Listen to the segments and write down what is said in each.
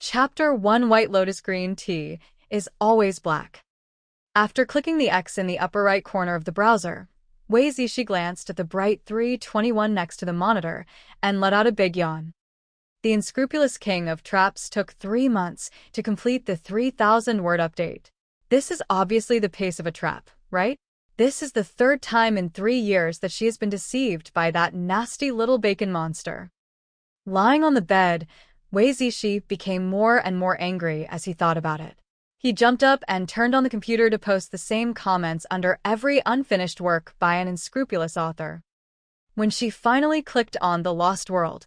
Chapter 1 White Lotus Green Tea is always black. After clicking the X in the upper right corner of the browser, Wei Zishi glanced at the bright 321 next to the monitor and let out a big yawn. The unscrupulous king of traps took 3 months to complete the 3,000-word update. This is obviously the pace of a trap, right? This is the third time in 3 years that she has been deceived by that nasty little bacon monster. Lying on the bed, Wei Zishi became more and more angry as he thought about it. He jumped up and turned on the computer to post the same comments under every unfinished work by an unscrupulous author. When she finally clicked on The Lost World,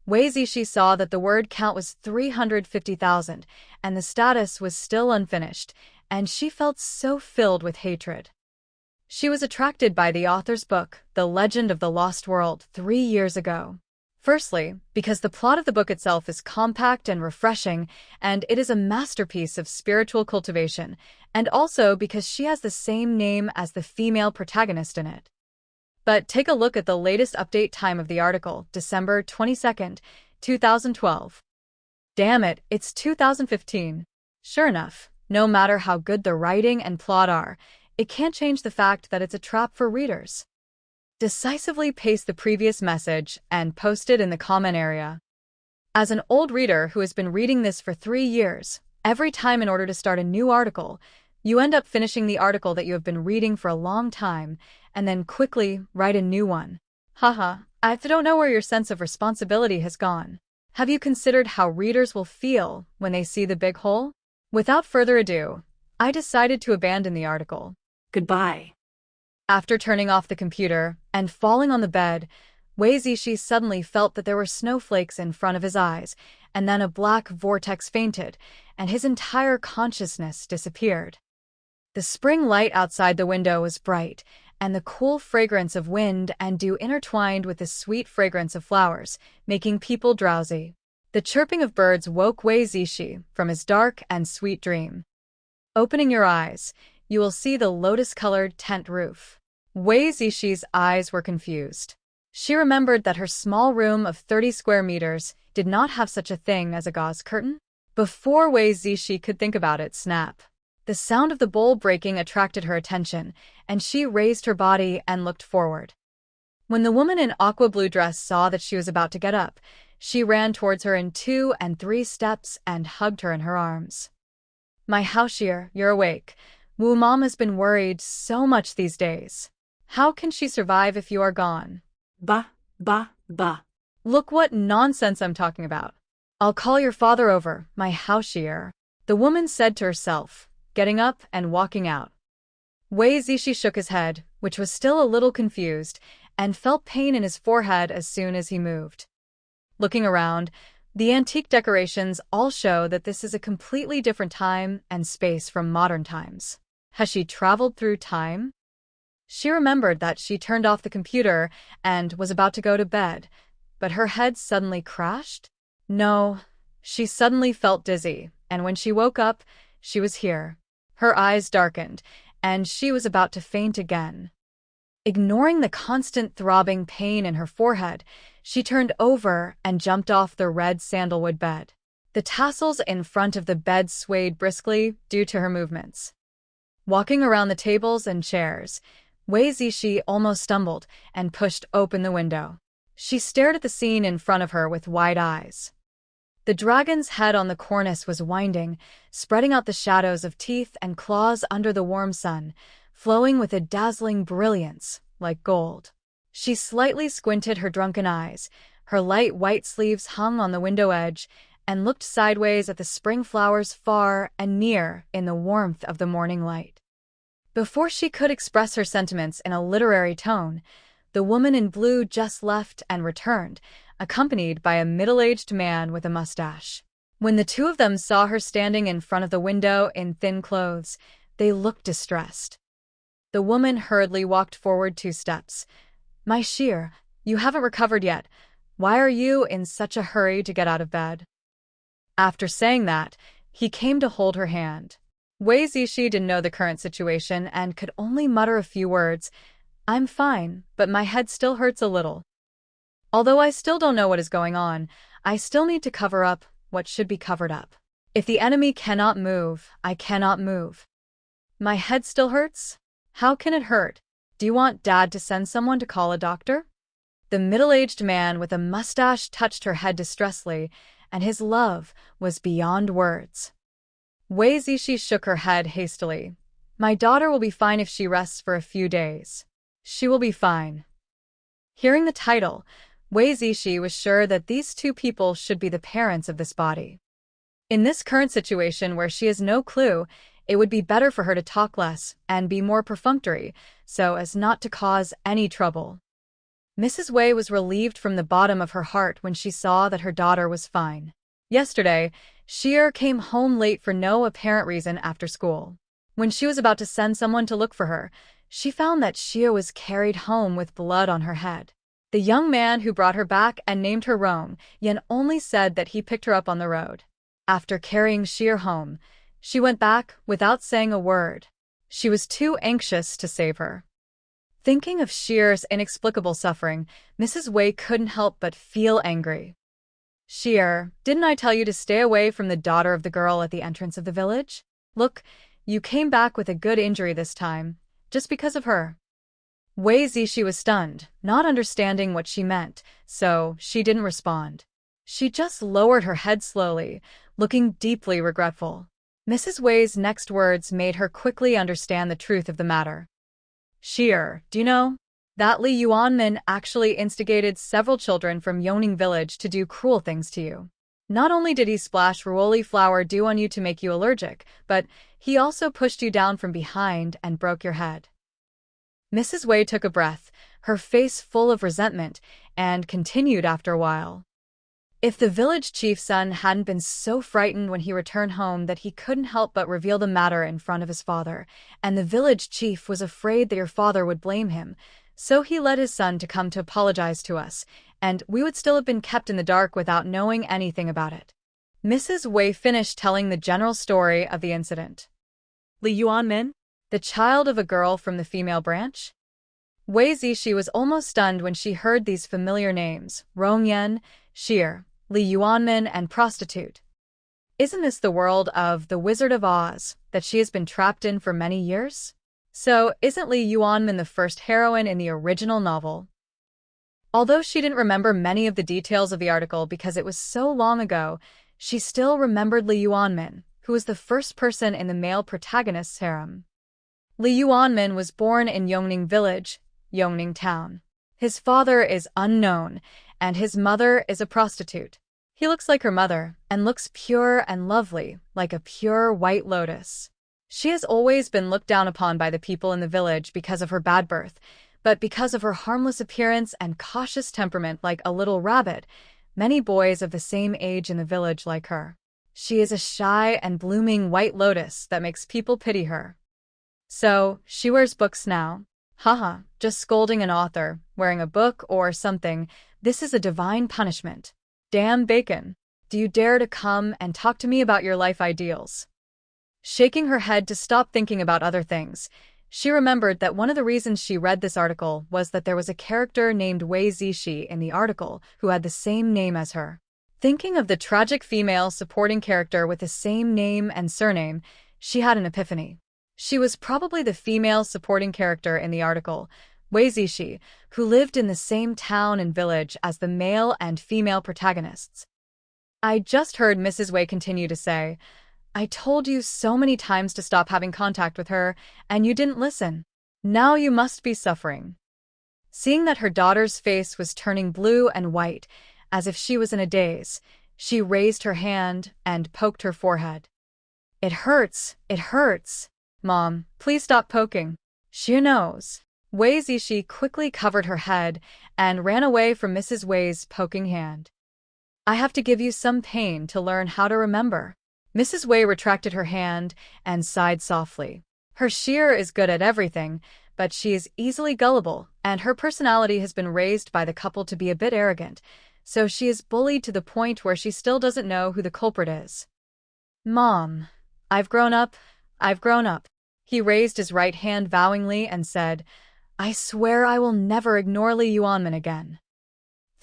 Wei Zishi saw that the word count was 350,000 and the status was still unfinished, and she felt so filled with hatred. She was attracted by the author's book, The Legend of the Lost World, 3 years ago. Firstly, because the plot of the book itself is compact and refreshing, and it is a masterpiece of spiritual cultivation, and also because she has the same name as the female protagonist in it. But take a look at the latest update time of the article, December 22nd, 2012. Damn it, it's 2015. Sure enough, no matter how good the writing and plot are, it can't change the fact that it's a trap for readers. Decisively paste the previous message and post it in the comment area. As an old reader who has been reading this for 3 years, every time in order to start a new article, you end up finishing the article that you have been reading for a long time and then quickly write a new one. Haha, I don't know where your sense of responsibility has gone. Have you considered how readers will feel when they see the big hole? Without further ado, I decided to abandon the article. Goodbye. After turning off the computer and falling on the bed, Wei Zishi suddenly felt that there were snowflakes in front of his eyes, and then a black vortex fainted, and his entire consciousness disappeared. The spring light outside the window was bright, and the cool fragrance of wind and dew intertwined with the sweet fragrance of flowers, making people drowsy. The chirping of birds woke Wei Zishi from his dark and sweet dream. Opening your eyes, you will see the lotus-colored tent roof. Wei Zishi's eyes were confused. She remembered that her small room of 30 square meters did not have such a thing as a gauze curtain. Before Wei Zishi could think about it, snap. The sound of the bowl breaking attracted her attention, and she raised her body and looked forward. When the woman in aqua blue dress saw that she was about to get up, she ran towards her in 2 and 3 steps and hugged her in her arms. "My Haoshir, you're awake. Wu Mom has been worried so much these days. How can she survive if you are gone?" Bah. Look what nonsense I'm talking about. "I'll call your father over, my Haoshir," the woman said to herself, getting up and walking out. Wei Zishi shook his head, which was still a little confused, and felt pain in his forehead as soon as he moved. Looking around, the antique decorations all show that this is a completely different time and space from modern times. Has she traveled through time? She remembered that she turned off the computer and was about to go to bed, but her head suddenly crashed? No, she suddenly felt dizzy, and when she woke up, she was here. Her eyes darkened, and she was about to faint again. Ignoring the constant throbbing pain in her forehead, she turned over and jumped off the red sandalwood bed. The tassels in front of the bed swayed briskly due to her movements. Walking around the tables and chairs, Wei Zishi almost stumbled and pushed open the window. She stared at the scene in front of her with wide eyes. The dragon's head on the cornice was winding, spreading out the shadows of teeth and claws under the warm sun, flowing with a dazzling brilliance, like gold. She slightly squinted her drunken eyes, her light white sleeves hung on the window edge, and looked sideways at the spring flowers far and near in the warmth of the morning light. Before she could express her sentiments in a literary tone, the woman in blue just left and returned, accompanied by a middle-aged man with a mustache. When the two of them saw her standing in front of the window in thin clothes, they looked distressed. The woman hurriedly walked forward 2 steps. "My Shir, you haven't recovered yet. Why are you in such a hurry to get out of bed?" After saying that, he came to hold her hand. Wei Zishi didn't know the current situation and could only mutter a few words. "I'm fine, but my head still hurts a little. Although I still don't know what is going on, I still need to cover up what should be covered up." If the enemy cannot move, I cannot move. My head still hurts? How can it hurt? Do you want Dad to send someone to call a doctor? The middle-aged man with a mustache touched her head distressfully, and his love was beyond words. Wei Zishi shook her head hastily. My daughter will be fine if she rests for a few days. She will be fine. Hearing the title, Wei Zishi was sure that these two people should be the parents of this body. In this current situation where she has no clue, it would be better for her to talk less and be more perfunctory, so as not to cause any trouble. Mrs. Wei was relieved from the bottom of her heart when she saw that her daughter was fine. Yesterday, Sheer came home late for no apparent reason after school. When she was about to send someone to look for her, she found that Sheer was carried home with blood on her head. The young man who brought her back and named her Rong Yan only said that he picked her up on the road. After carrying Sheer home, she went back without saying a word. She was too anxious to save her. Thinking of Sheer's inexplicable suffering, Mrs. Wei couldn't help but feel angry. Sheer, didn't I tell you to stay away from the daughter of the girl at the entrance of the village? Look, you came back with a good injury this time, just because of her. Wei Zishi was stunned, not understanding what she meant, so she didn't respond. She just lowered her head slowly, looking deeply regretful. Mrs. Wei's next words made her quickly understand the truth of the matter. Sheer, do you know that Li Yuanmin actually instigated several children from Yongning village to do cruel things to you? Not only did he splash Ruoli flower dew on you to make you allergic, but he also pushed you down from behind and broke your head. Mrs. Wei took a breath, her face full of resentment, and continued after a while. If the village chief's son hadn't been so frightened when he returned home that he couldn't help but reveal the matter in front of his father, and the village chief was afraid that your father would blame him, so he led his son to come to apologize to us, and we would still have been kept in the dark without knowing anything about it. Mrs. Wei finished telling the general story of the incident. Li Yuanmin, the child of a girl from the female branch? Wei Zishi was almost stunned when she heard these familiar names, Rongyan, Sheer, Li Yuanmin, and prostitute. Isn't this the world of The Wizard of Oz that she has been trapped in for many years? So, isn't Li Yuanmin the first heroine in the original novel? Although she didn't remember many of the details of the article because it was so long ago, she still remembered Li Yuanmin, who was the first person in the male protagonist's harem. Li Yuanmin was born in Yongning village, Yongning town. His father is unknown, and his mother is a prostitute. He looks like her mother, and looks pure and lovely, like a pure white lotus. She has always been looked down upon by the people in the village because of her bad birth, but because of her harmless appearance and cautious temperament like a little rabbit, many boys of the same age in the village like her. She is a shy and blooming white lotus that makes people pity her. So, she wears books now. Haha, just scolding an author, wearing a book or something. This is a divine punishment. Damn bacon. Do you dare to come and talk to me about your life ideals? Shaking her head to stop thinking about other things, she remembered that one of the reasons she read this article was that there was a character named Wei Zishi in the article who had the same name as her. Thinking of the tragic female supporting character with the same name and surname, she had an epiphany. She was probably the female supporting character in the article, Wei Zishi, who lived in the same town and village as the male and female protagonists. I just heard Mrs. Wei continue to say, I told you so many times to stop having contact with her, and you didn't listen. Now you must be suffering. Seeing that her daughter's face was turning blue and white, as if she was in a daze, she raised her hand and poked her forehead. It hurts, it hurts. Mom, please stop poking. She knows. Wei Zishi quickly covered her head and ran away from Mrs. Wei's poking hand. I have to give you some pain to learn how to remember. Mrs. Wei retracted her hand and sighed softly. Her Sheer is good at everything, but she is easily gullible, and her personality has been raised by the couple to be a bit arrogant, so she is bullied to the point where she still doesn't know who the culprit is. Mom, I've grown up. I've grown up. He raised his right hand vowingly and said, I swear I will never ignore Li Yuanmin again.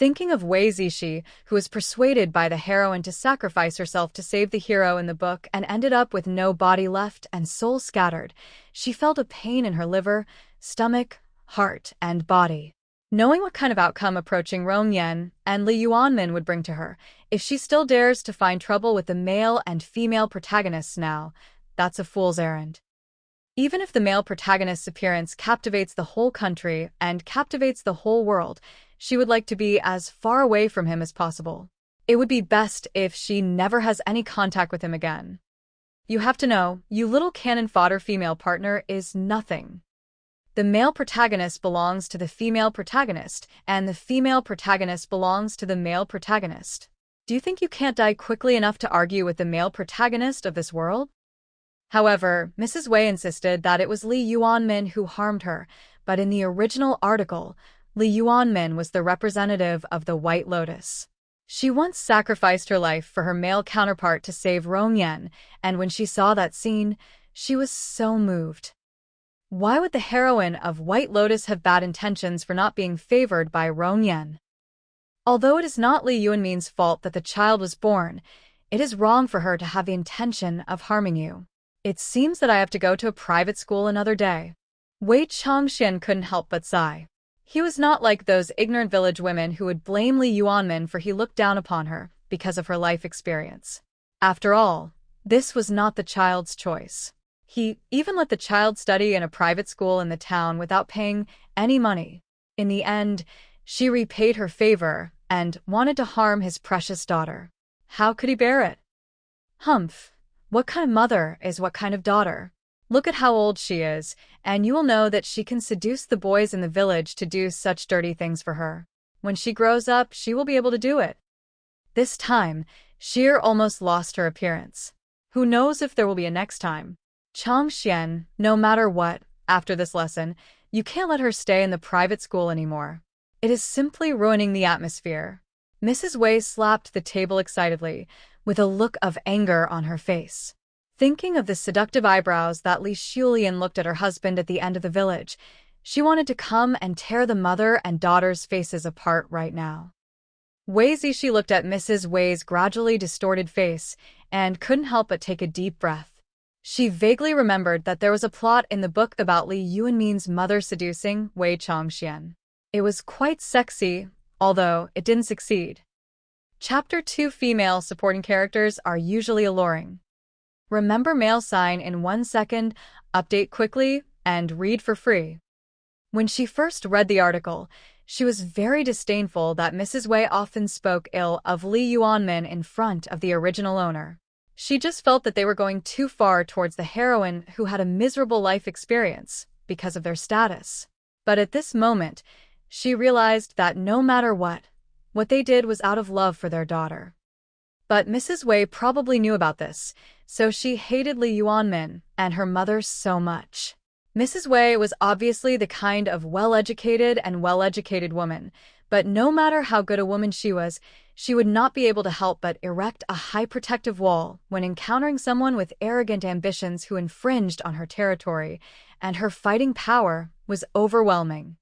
Thinking of Wei Zishi, who was persuaded by the heroine to sacrifice herself to save the hero in the book and ended up with no body left and soul scattered, she felt a pain in her liver, stomach, heart, and body. Knowing what kind of outcome approaching Rong Yan and Li Yuanmin would bring to her, if she still dares to find trouble with the male and female protagonists now, that's a fool's errand. Even if the male protagonist's appearance captivates the whole country and captivates the whole world, she would like to be as far away from him as possible. It would be best if she never has any contact with him again. You have to know, you little cannon fodder female partner is nothing. The male protagonist belongs to the female protagonist, and the female protagonist belongs to the male protagonist. Do you think you can't die quickly enough to argue with the male protagonist of this world? However, Mrs. Wei insisted that it was Li Yuanmin who harmed her, but in the original article, Li Yuanmin was the representative of the White Lotus. She once sacrificed her life for her male counterpart to save Rong Yan, and when she saw that scene, she was so moved. Why would the heroine of White Lotus have bad intentions for not being favored by Rong Yan? Although it is not Li Yuanmin's fault that the child was born, it is wrong for her to have the intention of harming you. It seems that I have to go to a private school another day. Wei Changxian couldn't help but sigh. He was not like those ignorant village women who would blame Li Yuanmin for he looked down upon her because of her life experience. After all, this was not the child's choice. He even let the child study in a private school in the town without paying any money. In the end, she repaid her favor and wanted to harm his precious daughter. How could he bear it? Humph! What kind of mother is what kind of daughter? Look at how old she is, and you will know that she can seduce the boys in the village to do such dirty things for her. When she grows up, she will be able to do it. This time, Sheer almost lost her appearance. Who knows if there will be a next time? Changxian, no matter what, after this lesson, you can't let her stay in the private school anymore. It is simply ruining the atmosphere. Mrs. Wei slapped the table excitedly, with a look of anger on her face. Thinking of the seductive eyebrows that Li Xulian looked at her husband at the end of the village, she wanted to come and tear the mother and daughter's faces apart right now. Wei Zishi looked at Mrs. Wei's gradually distorted face and couldn't help but take a deep breath. She vaguely remembered that there was a plot in the book about Li Yuanmin's mother seducing Wei Changxian. It was quite sexy, although it didn't succeed. Chapter 2 Female supporting characters are usually alluring. Remember male sign in 1 second, update quickly, and read for free. When she first read the article, she was very disdainful that Mrs. Wei often spoke ill of Li Yuanmin in front of the original owner. She just felt that they were going too far towards the heroine who had a miserable life experience because of their status. But at this moment, she realized that no matter what they did was out of love for their daughter. But Mrs. Wei probably knew about this, so she hated Li Yuanmin and her mother so much. Mrs. Wei was obviously the kind of well-educated woman, but no matter how good a woman she was, she would not be able to help but erect a high protective wall when encountering someone with arrogant ambitions who infringed on her territory, and her fighting power was overwhelming.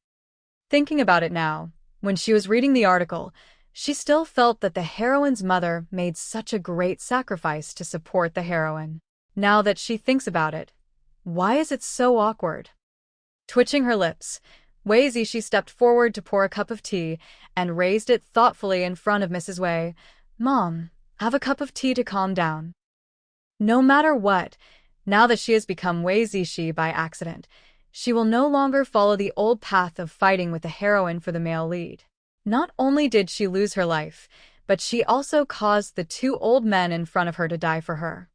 Thinking about it now, when she was reading the article, she still felt that the heroine's mother made such a great sacrifice to support the heroine. Now that she thinks about it, why is it so awkward? Twitching her lips, Wei Zishi stepped forward to pour a cup of tea and raised it thoughtfully in front of Mrs. Wei. "Mom, have a cup of tea to calm down." No matter what, now that she has become Wei Zishi by accident, she will no longer follow the old path of fighting with the heroine for the male lead. Not only did she lose her life, but she also caused the 2 old men in front of her to die for her.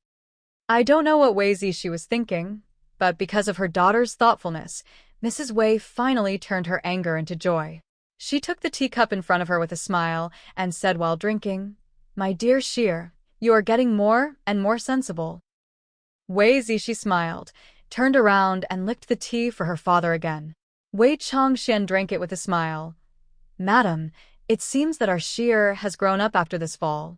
I don't know what Wei Zishi was thinking, but because of her daughter's thoughtfulness, Mrs. Wei finally turned her anger into joy. She took the teacup in front of her with a smile and said while drinking, "My dear Sheer, you are getting more and more sensible." Wei Zishi smiled, turned around and licked the tea for her father again. Wei Changxian drank it with a smile. "Madam, it seems that our Sheer has grown up after this fall."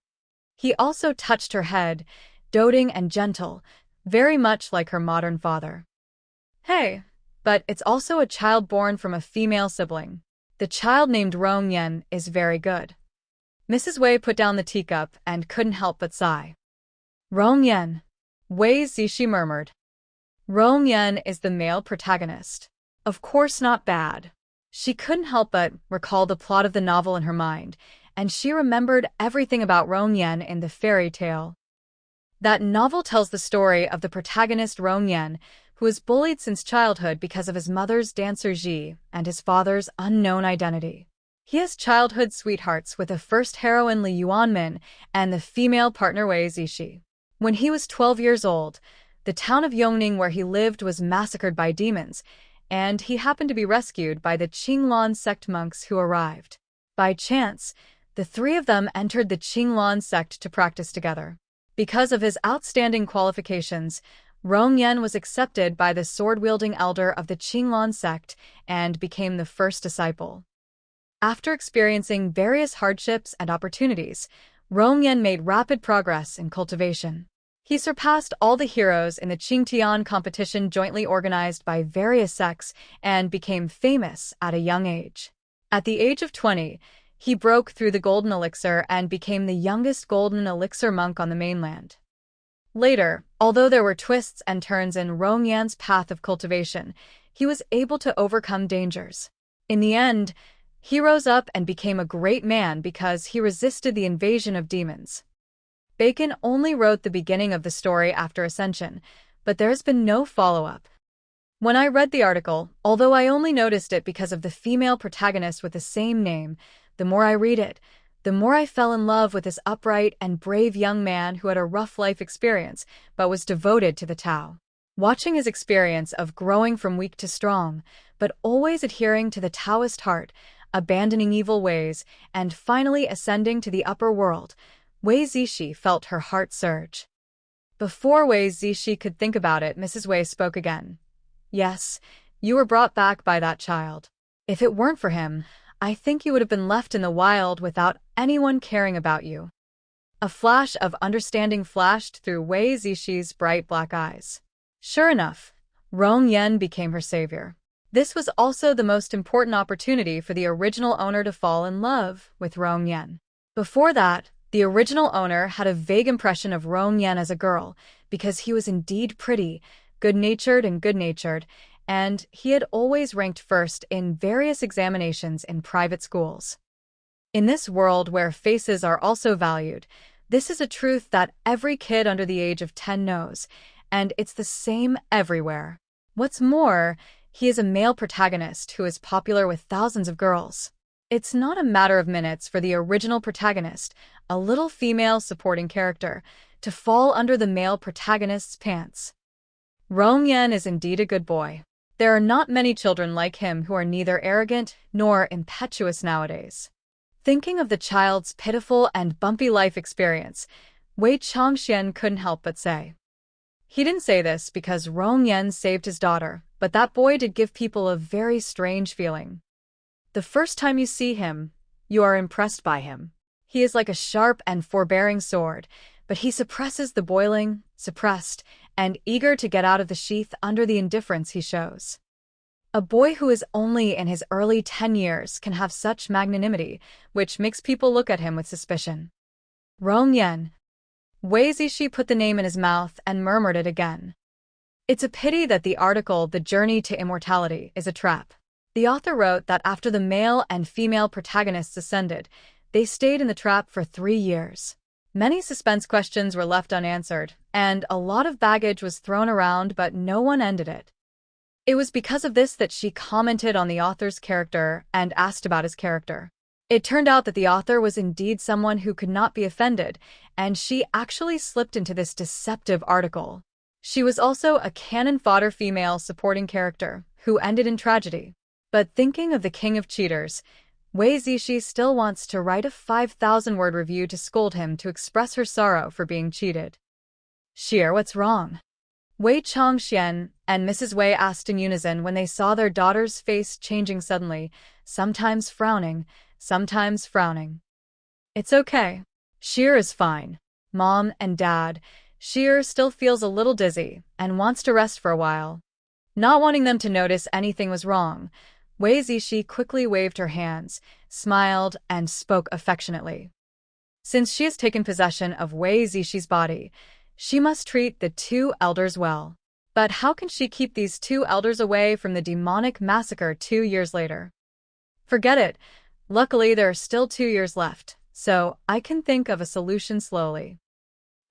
He also touched her head, doting and gentle, very much like her modern father. "Hey, but it's also a child born from a female sibling. The child named Rong Yen is very good. Mrs. Wei put down the teacup and couldn't help but sigh. Rong Yen, Wei Zishi murmured. Rong Yen is the male protagonist. Of course not bad. She couldn't help but recall the plot of the novel in her mind, and she remembered everything about Rong Yen in the fairy tale. That novel tells the story of the protagonist Rong Yen, who was bullied since childhood because of his mother's dancer Ji and his father's unknown identity. He has childhood sweethearts with the first heroine Li Yuanmin and the female partner Wei Zishi. When he was 12 years old, the town of Yongning where he lived was massacred by demons, and he happened to be rescued by the Qinglan sect monks who arrived. By chance, the three of them entered the Qinglan sect to practice together. Because of his outstanding qualifications, Rong Yen was accepted by the sword-wielding elder of the Qinglan sect and became the first disciple. After experiencing various hardships and opportunities, Rong Yen made rapid progress in cultivation. He surpassed all the heroes in the Qingtian competition jointly organized by various sects and became famous at a young age. At the age of 20, he broke through the golden elixir and became the youngest golden elixir monk on the mainland. Later, although there were twists and turns in Rong Yan's path of cultivation, he was able to overcome dangers. In the end, he rose up and became a great man because he resisted the invasion of demons. Bacon only wrote the beginning of the story after Ascension, but there has been no follow-up. When I read the article, although I only noticed it because of the female protagonist with the same name, the more I read it, the more I fell in love with this upright and brave young man who had a rough life experience but was devoted to the Tao. Watching his experience of growing from weak to strong, but always adhering to the Taoist heart, abandoning evil ways, and finally ascending to the upper world, Wei Zishi felt her heart surge. Before Wei Zishi could think about it, Mrs. Wei spoke again. Yes, you were brought back by that child. If it weren't for him, I think you would have been left in the wild without anyone caring about you. A flash of understanding flashed through Wei Zishi's bright black eyes. Sure enough, Rong Yen became her savior. This was also the most important opportunity for the original owner to fall in love with Rong Yen. Before that, the original owner had a vague impression of Rong Yen as a girl because he was indeed pretty, good-natured, and he had always ranked first in various examinations in private schools. In this world where faces are also valued, this is a truth that every kid under the age of 10 knows, and it's the same everywhere. What's more, he is a male protagonist who is popular with thousands of girls. It's not a matter of minutes for the original protagonist, a little female supporting character, to fall under the male protagonist's pants. Rong Yen is indeed a good boy. There are not many children like him who are neither arrogant nor impetuous nowadays. Thinking of the child's pitiful and bumpy life experience, Wei Changxian couldn't help but say. He didn't say this because Rong Yen saved his daughter, but that boy did give people a very strange feeling. The first time you see him, you are impressed by him. He is like a sharp and forbearing sword, but he suppresses the boiling, suppressed, and eager to get out of the sheath under the indifference he shows. A boy who is only in his early 10 years can have such magnanimity, which makes people look at him with suspicion. Rong Yen. Wei Zishi put the name in his mouth and murmured it again. It's a pity that the article The Journey to Immortality is a trap. The author wrote that after the male and female protagonists ascended, they stayed in the trap for 3 years. Many suspense questions were left unanswered, and a lot of baggage was thrown around, but no one ended it. It was because of this that she commented on the author's character and asked about his character. It turned out that the author was indeed someone who could not be offended, and she actually slipped into this deceptive article. She was also a cannon fodder female supporting character who ended in tragedy. But thinking of the king of cheaters, Wei Zishi still wants to write a 5,000-word review to scold him to express her sorrow for being cheated. Sheer, what's wrong? Wei Changxian and Mrs. Wei asked in unison when they saw their daughter's face changing suddenly, sometimes frowning, sometimes frowning. It's okay. Sheer is fine. Mom and Dad, Sheer still feels a little dizzy and wants to rest for a while. Not wanting them to notice anything was wrong, Wei Zishi quickly waved her hands, smiled, and spoke affectionately. Since she has taken possession of Wei Zishi's body, she must treat the two elders well. But how can she keep these two elders away from the demonic massacre 2 years later? Forget it. Luckily, there are still 2 years left, so I can think of a solution slowly.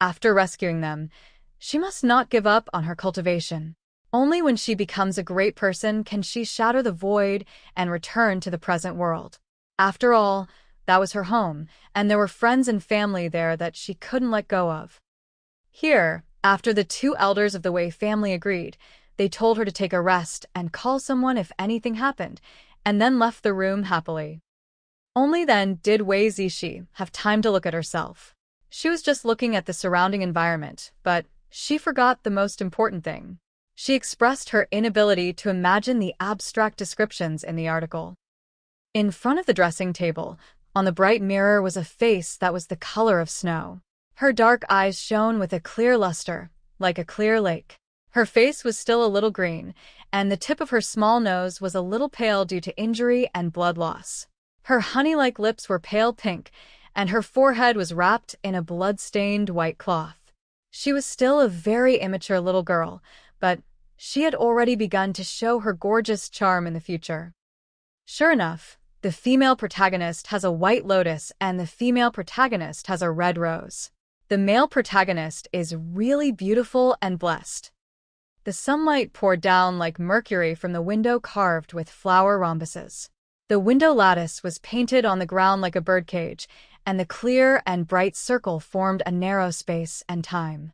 After rescuing them, she must not give up on her cultivation. Only when she becomes a great person can she shatter the void and return to the present world. After all, that was her home, and there were friends and family there that she couldn't let go of. Here, after the two elders of the Wei family agreed, they told her to take a rest and call someone if anything happened, and then left the room happily. Only then did Wei Zishi have time to look at herself. She was just looking at the surrounding environment, but she forgot the most important thing. She expressed her inability to imagine the abstract descriptions in the article. In front of the dressing table, on the bright mirror, was a face that was the color of snow. Her dark eyes shone with a clear luster, like a clear lake. Her face was still a little green, and the tip of her small nose was a little pale due to injury and blood loss. Her honey-like lips were pale pink, and her forehead was wrapped in a blood-stained white cloth. She was still a very immature little girl, but she had already begun to show her gorgeous charm in the future. Sure enough, the female protagonist has a white lotus and the female protagonist has a red rose. The male protagonist is really beautiful and blessed. The sunlight poured down like mercury from the window carved with flower rhombuses. The window lattice was painted on the ground like a birdcage, and the clear and bright circle formed a narrow space and time.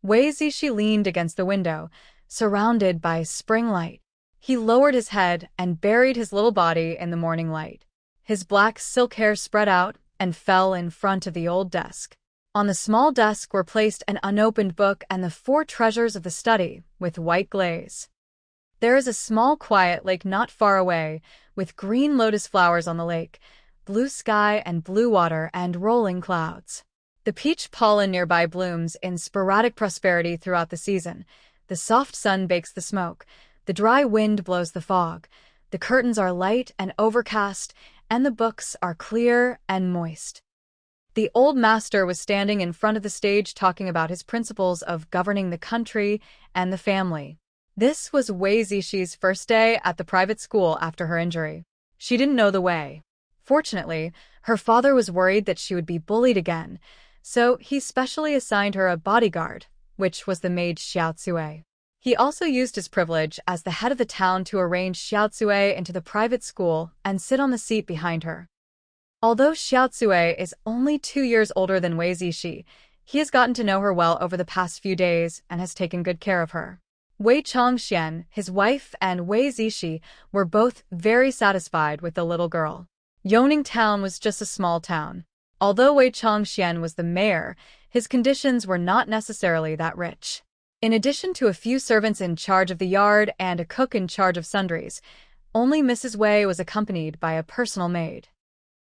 Wei Zishi leaned against the window, surrounded by spring light. He lowered his head and buried his little body in the morning light. His black silk hair spread out and fell in front of the old desk. On the small desk were placed an unopened book and the 4 treasures of the study, with white glaze. There is a small quiet lake not far away, with green lotus flowers on the lake, blue sky and blue water and rolling clouds. The peach pollen nearby blooms in sporadic prosperity throughout the season. The soft sun bakes the smoke. The dry wind blows the fog. The curtains are light and overcast, and the books are clear and moist. The old master was standing in front of the stage talking about his principles of governing the country and the family. This was Wei Zishi's first day at the private school after her injury. She didn't know the way. Fortunately, her father was worried that she would be bullied again, so he specially assigned her a bodyguard, which was the maid Xiaotsue. He also used his privilege as the head of the town to arrange Xiaotsue into the private school and sit on the seat behind her. Although Xiaotsue is only 2 years older than Wei Zishi, he has gotten to know her well over the past few days and has taken good care of her. Wei Changxian, his wife, and Wei Zishi were both very satisfied with the little girl. Yoning Town was just a small town. Although Wei Changxian was the mayor, his conditions were not necessarily that rich. In addition to a few servants in charge of the yard and a cook in charge of sundries, only Mrs. Wei was accompanied by a personal maid.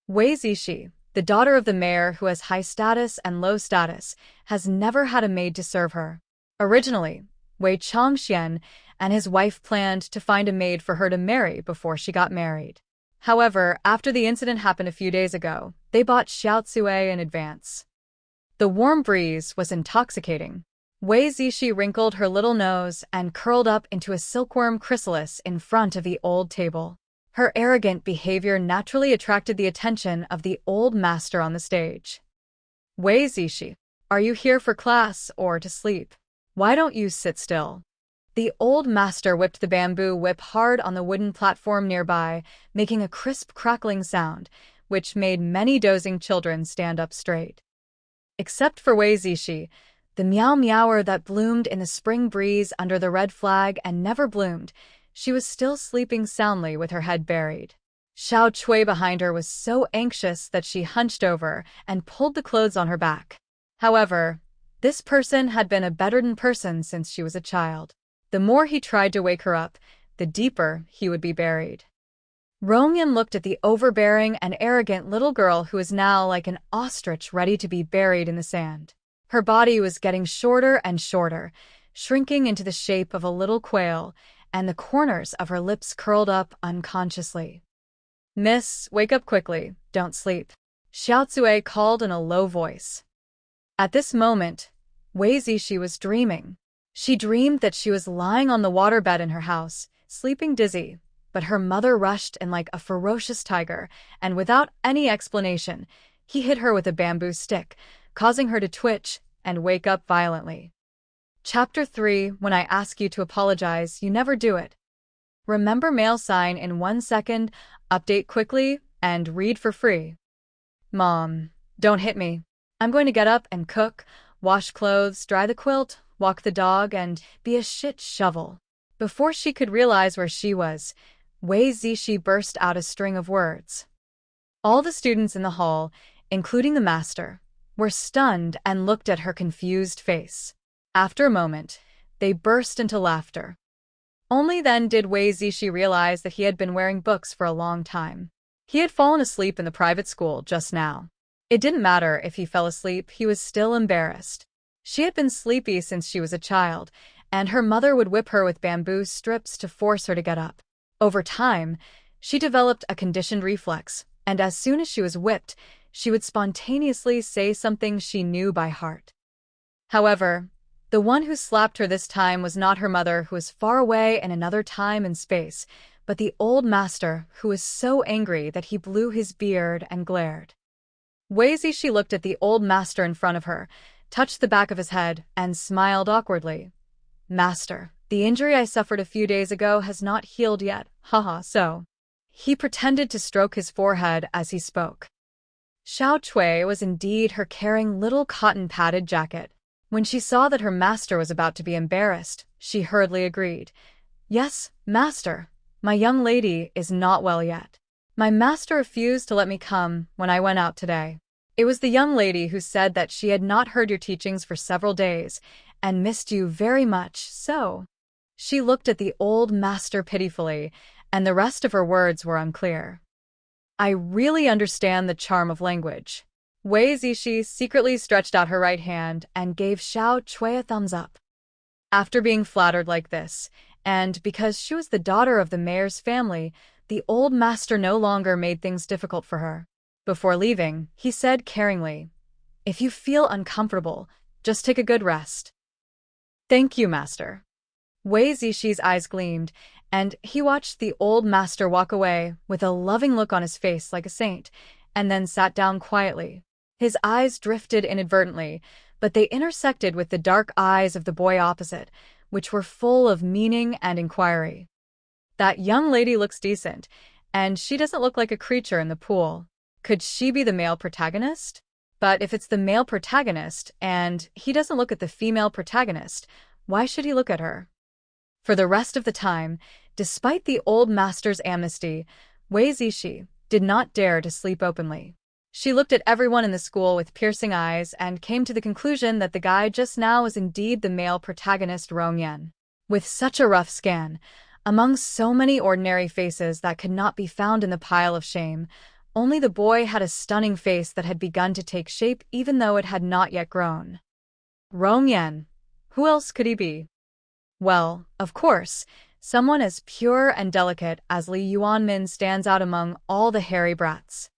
Wei Zishi, the daughter of the mayor who has high status and low status, has never had a maid to serve her. Originally, Wei Changxian and his wife planned to find a maid for her to marry before she got married. However, after the incident happened a few days ago, they bought Xiaotsue in advance. The warm breeze was intoxicating. Wei Zishi wrinkled her little nose and curled up into a silkworm chrysalis in front of the old table. Her arrogant behavior naturally attracted the attention of the old master on the stage. Wei Zishi, are you here for class or to sleep? Why don't you sit still? The old master whipped the bamboo whip hard on the wooden platform nearby, making a crisp crackling sound, which made many dozing children stand up straight. Except for Wei Zishi, the meow-meower that bloomed in the spring breeze under the red flag and never bloomed, she was still sleeping soundly with her head buried. Xiao Cui behind her was so anxious that she hunched over and pulled the clothes on her back. However, this person had been a bedridden person since she was a child. The more he tried to wake her up, the deeper he would be buried. Rongyan looked at the overbearing and arrogant little girl who was now like an ostrich ready to be buried in the sand. Her body was getting shorter and shorter, shrinking into the shape of a little quail, and the corners of her lips curled up unconsciously. "Miss, wake up quickly, don't sleep," Xiao Zui called in a low voice. At this moment, Wei Zishi was dreaming. She dreamed that she was lying on the waterbed in her house, sleeping dizzy, but her mother rushed in like a ferocious tiger, and without any explanation, he hit her with a bamboo stick, causing her to twitch and wake up violently. Chapter 3: When I ask you to apologize, you never do it. Remember mail sign in 1 second, update quickly, and read for free. Mom, don't hit me. I'm going to get up and cook, wash clothes, dry the quilt, walk the dog, and be a shit shovel. Before she could realize where she was, Wei Zishi burst out a string of words. All the students in the hall, including the master, were stunned and looked at her confused face. After a moment, they burst into laughter. Only then did Wei Zishi realize that he had been wearing books for a long time. He had fallen asleep in the private school just now. It didn't matter if he fell asleep, he was still embarrassed. She had been sleepy since she was a child, and her mother would whip her with bamboo strips to force her to get up. Over time, she developed a conditioned reflex, and as soon as she was whipped, she would spontaneously say something she knew by heart. However, the one who slapped her this time was not her mother, who was far away in another time and space, but the old master, who was so angry that he blew his beard and glared. Wei Zishi looked at the old master in front of her, touched the back of his head, and smiled awkwardly. "Master, the injury I suffered a few days ago has not healed yet, haha, so." He pretended to stroke his forehead as he spoke. Xiao Cui was indeed her caring little cotton-padded jacket. When she saw that her master was about to be embarrassed, she hurriedly agreed. "Yes, master, my young lady is not well yet. My master refused to let me come when I went out today. It was the young lady who said that she had not heard your teachings for several days and missed you very much, so." She looked at the old master pitifully, and the rest of her words were unclear. "I really understand the charm of language." Wei Zishi secretly stretched out her right hand and gave Xiao Cui a thumbs up. After being flattered like this, and because she was the daughter of the mayor's family, the old master no longer made things difficult for her. Before leaving, he said caringly, "If you feel uncomfortable, just take a good rest." "Thank you, master." Wei Zishi's eyes gleamed, and he watched the old master walk away with a loving look on his face like a saint, and then sat down quietly. His eyes drifted inadvertently, but they intersected with the dark eyes of the boy opposite, which were full of meaning and inquiry. "That young lady looks decent, and she doesn't look like a creature in the pool. Could she be the male protagonist? But if it's the male protagonist, and he doesn't look at the female protagonist, why should he look at her?" For the rest of the time, despite the old master's amnesty, Wei Zishi did not dare to sleep openly. She looked at everyone in the school with piercing eyes and came to the conclusion that the guy just now was indeed the male protagonist Rong Yan. With such a rough scan, among so many ordinary faces that could not be found in the pile of shame, only the boy had a stunning face that had begun to take shape even though it had not yet grown. Rong Yan. Who else could he be? Well, of course, someone as pure and delicate as Li Yuanmin stands out among all the hairy brats.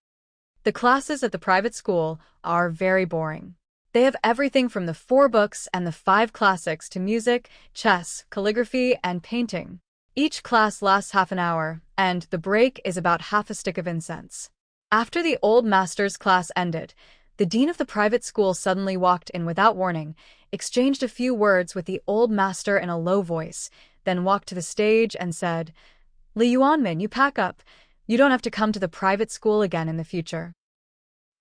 The classes at the private school are very boring. They have everything from the 4 books and the 5 classics to music, chess, calligraphy, and painting. Each class lasts half an hour, and the break is about half a stick of incense. After the old master's class ended, the dean of the private school suddenly walked in without warning, exchanged a few words with the old master in a low voice, then walked to the stage and said, "Li Yuanmin, you pack up. You don't have to come to the private school again in the future."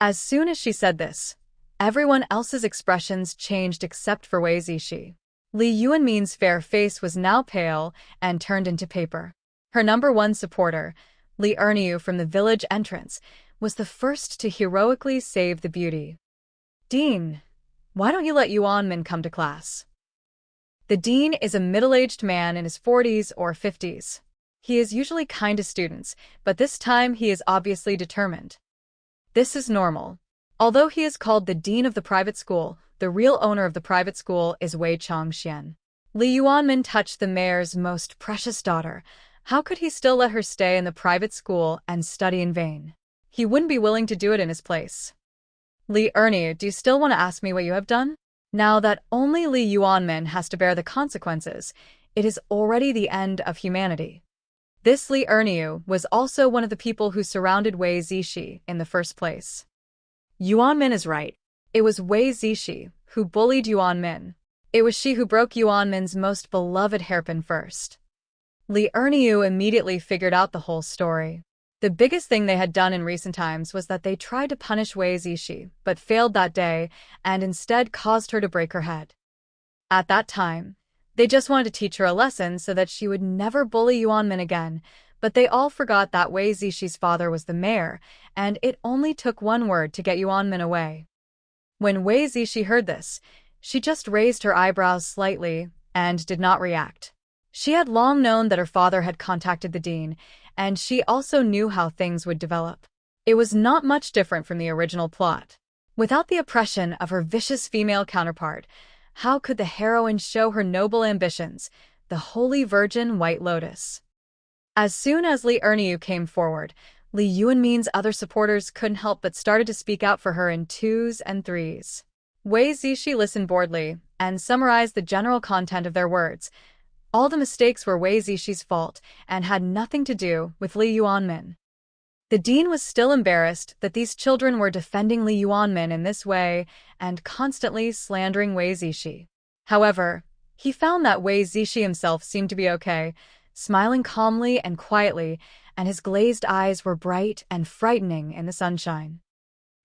As soon as she said this, everyone else's expressions changed except for Wei Zishi. Li Yuanmin's fair face was now pale and turned into paper. Her #1 supporter, Li Erniu from the village entrance, was the first to heroically save the beauty. "Dean, why don't you let Yuanmin come to class?" The dean is a middle-aged man in his 40s or 50s. He is usually kind to students, but this time he is obviously determined. This is normal. Although he is called the dean of the private school, the real owner of the private school is Wei Chongxian. Li Yuanmin touched the mayor's most precious daughter. How could he still let her stay in the private school and study in vain? He wouldn't be willing to do it in his place. Li Ernie, do you still want to ask me what you have done? Now that only Li Yuanmin has to bear the consequences, it is already the end of humanity. This Li Ernie was also one of the people who surrounded Wei Zishi in the first place. Yuanmin is right. It was Wei Zishi who bullied Yuanmin. It was she who broke Yuanmin's most beloved hairpin first. Li Ernie immediately figured out the whole story. The biggest thing they had done in recent times was that they tried to punish Wei Zishi, but failed that day and instead caused her to break her head. At that time, they just wanted to teach her a lesson so that she would never bully Yuanmin again, but they all forgot that Wei Zishi's father was the mayor, and it only took one word to get Yuanmin away. When Wei Zishi heard this, she just raised her eyebrows slightly and did not react. She had long known that her father had contacted the dean, and she also knew how things would develop. It was not much different from the original plot. Without the oppression of her vicious female counterpart, how could the heroine show her noble ambitions, the Holy Virgin White Lotus? As soon as Li Ernie came forward, Li Yuanmin's other supporters couldn't help but started to speak out for her in twos and threes. Wei Zishi listened boredly and summarized the general content of their words. All the mistakes were Wei Zishi's fault and had nothing to do with Li Yuanmin. The dean was still embarrassed that these children were defending Li Yuanmin in this way and constantly slandering Wei Zishi. However, he found that Wei Zishi himself seemed to be okay, smiling calmly and quietly, and his glazed eyes were bright and frightening in the sunshine.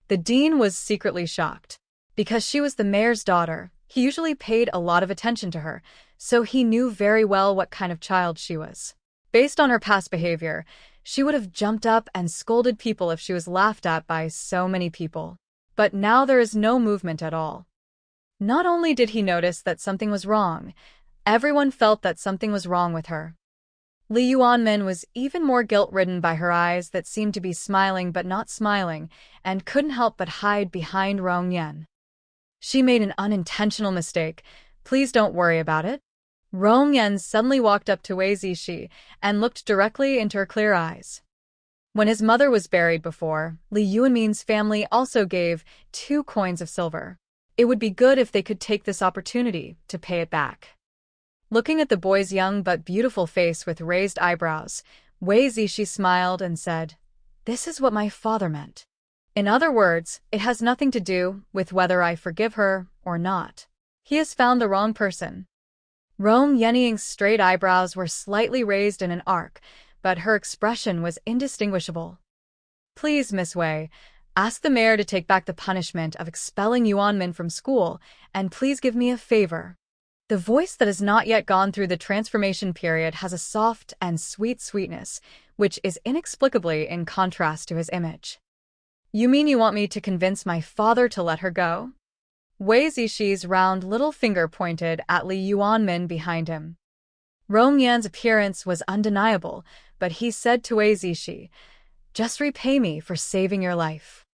The dean was secretly shocked. Because she was the mayor's daughter, he usually paid a lot of attention to her, so he knew very well what kind of child she was. Based on her past behavior, she would have jumped up and scolded people if she was laughed at by so many people. But now there is no movement at all. Not only did he notice that something was wrong, everyone felt that something was wrong with her. Li Yuanmin was even more guilt-ridden by her eyes that seemed to be smiling but not smiling, and couldn't help but hide behind Rongyan. She made an unintentional mistake. Please don't worry about it. Rongyan suddenly walked up to Wei Zishi and looked directly into her clear eyes. When his mother was buried before, Li Yuanmin's family also gave 2 coins of silver. It would be good if they could take this opportunity to pay it back. Looking at the boy's young but beautiful face with raised eyebrows, Wei Zishi smiled and said, "This is what my father meant. In other words, it has nothing to do with whether I forgive her or not. He has found the wrong person." Rong Yenying's straight eyebrows were slightly raised in an arc, but her expression was indistinguishable. "Please, Miss Wei, ask the mayor to take back the punishment of expelling Yuanmin from school, and please give me a favor." The voice that has not yet gone through the transformation period has a soft and sweet sweetness, which is inexplicably in contrast to his image. "You mean you want me to convince my father to let her go?" Wei Zishi's round little finger pointed at Li Yuanmin behind him. Rongyan's appearance was undeniable, but he said to Wei Zishi, "Just repay me for saving your life."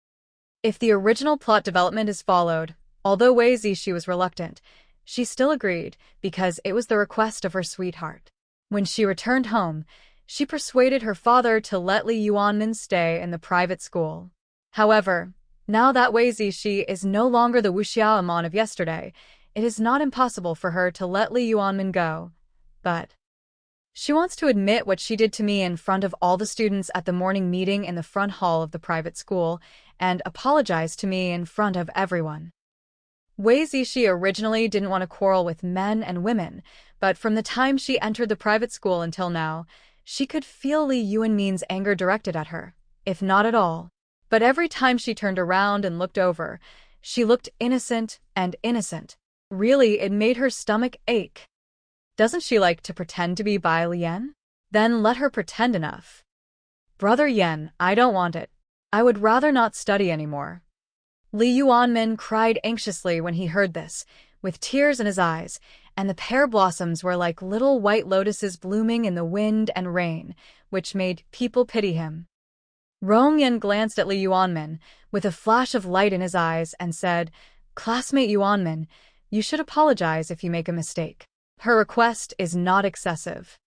If the original plot development is followed, although Wei Zishi was reluctant, she still agreed because it was the request of her sweetheart. When she returned home, she persuaded her father to let Li Yuanmin stay in the private school. However, now that Wei Zishi is no longer the Wuxiaomon of yesterday, it is not impossible for her to let Li Yuanmin go. But she wants to admit what she did to me in front of all the students at the morning meeting in the front hall of the private school and apologize to me in front of everyone. Wei Zishi originally didn't want to quarrel with men and women, but from the time she entered the private school until now, she could feel Li Yuanmin's anger directed at her, if not at all. But every time she turned around and looked over, she looked innocent and innocent. Really, it made her stomach ache. Doesn't she like to pretend to be Bai Lian? Then let her pretend enough. "Brother Yan, I don't want it. I would rather not study anymore." Li Yuanmin cried anxiously when he heard this, with tears in his eyes, and the pear blossoms were like little white lotuses blooming in the wind and rain, which made people pity him. Rongyan glanced at Li Yuanmin, with a flash of light in his eyes, and said, "Classmate Yuanmin, you should apologize if you make a mistake. Her request is not excessive.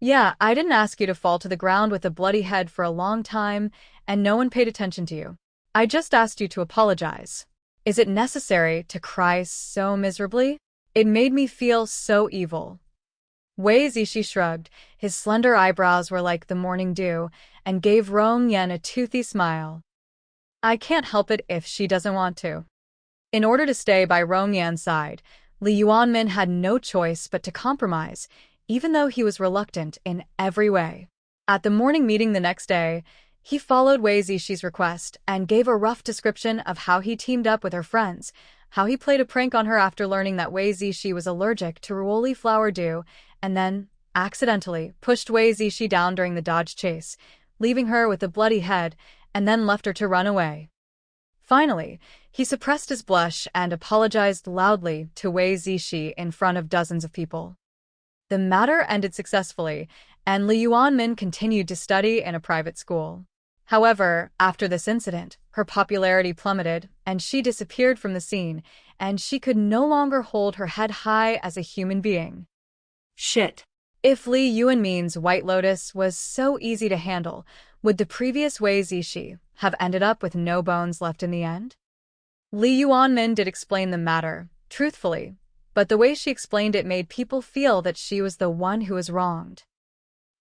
Yeah, I didn't ask you to fall to the ground with a bloody head for a long time, and no one paid attention to you. I just asked you to apologize. Is it necessary to cry so miserably? It made me feel so evil. Wei Zishi shrugged. His slender eyebrows were like the morning dew, and gave Rong Yan a toothy smile. I can't help it if she doesn't want to. In order to stay by Rong Yan's side, Li Yuanmin had no choice but to compromise, even though he was reluctant in every way. At the morning meeting the next day, he followed Wei Zishi's request and gave a rough description of how he teamed up with her friends, how he played a prank on her after learning that Wei Zishi was allergic to ruoli flower dew, and then, accidentally, pushed Wei Zishi down during the dodge chase, leaving her with a bloody head, and then left her to run away. Finally, he suppressed his blush and apologized loudly to Wei Zishi in front of dozens of people. The matter ended successfully, and Li Yuanmin continued to study in a private school. However, after this incident, her popularity plummeted, and she disappeared from the scene, and she could no longer hold her head high as a human being. Shit. If Li Yuanmin's White Lotus was so easy to handle, would the previous Wei Zishi have ended up with no bones left in the end? Li Yuanmin did explain the matter, truthfully, but the way she explained it made people feel that she was the one who was wronged.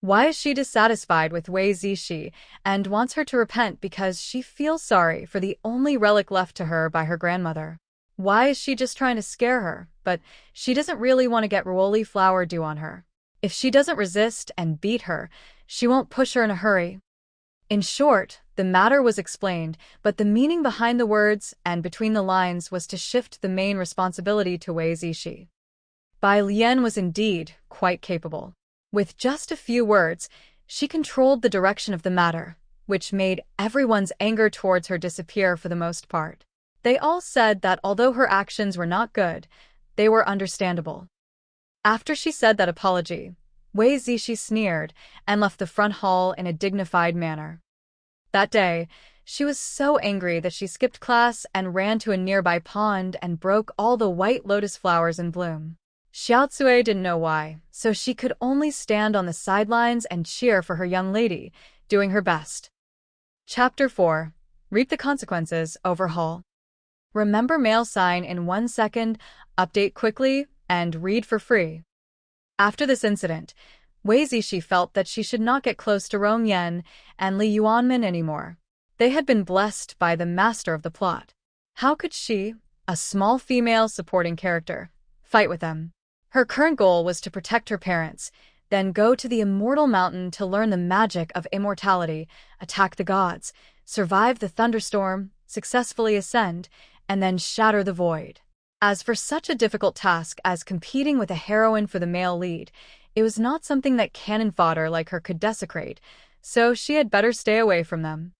Why is she dissatisfied with Wei Zishi and wants her to repent because she feels sorry for the only relic left to her by her grandmother? Why is she just trying to scare her, but she doesn't really want to get ruoli flower dew on her? If she doesn't resist and beat her, she won't push her in a hurry. In short, the matter was explained, but the meaning behind the words and between the lines was to shift the main responsibility to Wei Zishi. Bai Lian was indeed quite capable. With just a few words, she controlled the direction of the matter, which made everyone's anger towards her disappear for the most part. They all said that although her actions were not good, they were understandable. After she said that apology, Wei Zishi sneered and left the front hall in a dignified manner. That day, she was so angry that she skipped class and ran to a nearby pond and broke all the white lotus flowers in bloom. Xiaotsui didn't know why, so she could only stand on the sidelines and cheer for her young lady, doing her best. Chapter 4. Reap the Consequences. Overhaul. Remember mail sign in 1 second, update quickly, and read for free. After this incident, Wei Zishi felt that she should not get close to Rong Yan and Li Yuanmin anymore. They had been blessed by the master of the plot. How could she, a small female supporting character, fight with them? Her current goal was to protect her parents, then go to the immortal mountain to learn the magic of immortality, attack the gods, survive the thunderstorm, successfully ascend, and then shatter the void. As for such a difficult task as competing with a heroine for the male lead, it was not something that cannon fodder like her could desecrate, so she had better stay away from them.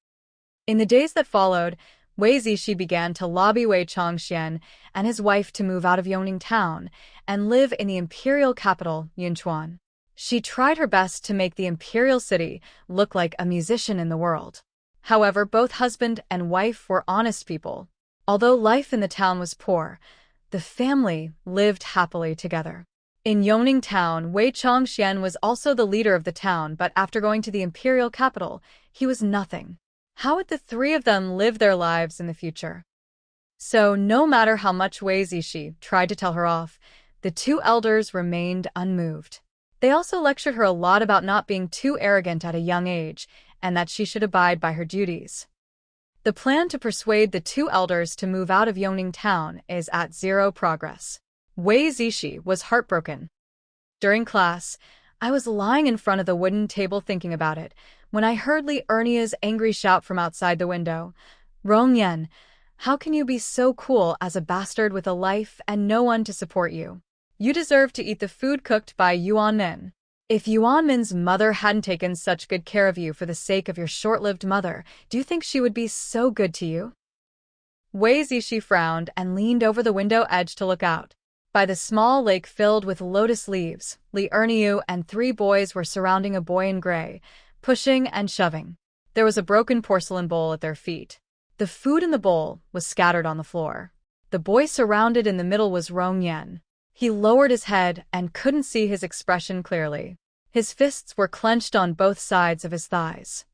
In the days that followed, Wei Zishi began to lobby Wei Chongxian and his wife to move out of Yongning town and live in the imperial capital, Yunchuan. She tried her best to make the imperial city look like a musician in the world. However, both husband and wife were honest people. Although life in the town was poor, the family lived happily together. In Yongning town, Wei Chongxian was also the leader of the town, but after going to the imperial capital, he was nothing. How would the three of them live their lives in the future? So, no matter how much Wei Zishi tried to tell her off, the two elders remained unmoved. They also lectured her a lot about not being too arrogant at a young age, and that she should abide by her duties. The plan to persuade the two elders to move out of Yongning town is at zero progress. Wei Zishi was heartbroken. During class, I was lying in front of the wooden table thinking about it, when I heard Li Ernia's angry shout from outside the window. Rong Yan, how can you be so cool as a bastard with a life and no one to support you? You deserve to eat the food cooked by Yuanmin. If Yuanmin's mother hadn't taken such good care of you for the sake of your short-lived mother, do you think she would be so good to you? Wei Zishi frowned and leaned over the window edge to look out. By the small lake filled with lotus leaves, Li Erniu and 3 boys were surrounding a boy in gray, pushing and shoving. There was a broken porcelain bowl at their feet. The food in the bowl was scattered on the floor. The boy surrounded in the middle was Rong Yan. He lowered his head and couldn't see his expression clearly. His fists were clenched on both sides of his thighs.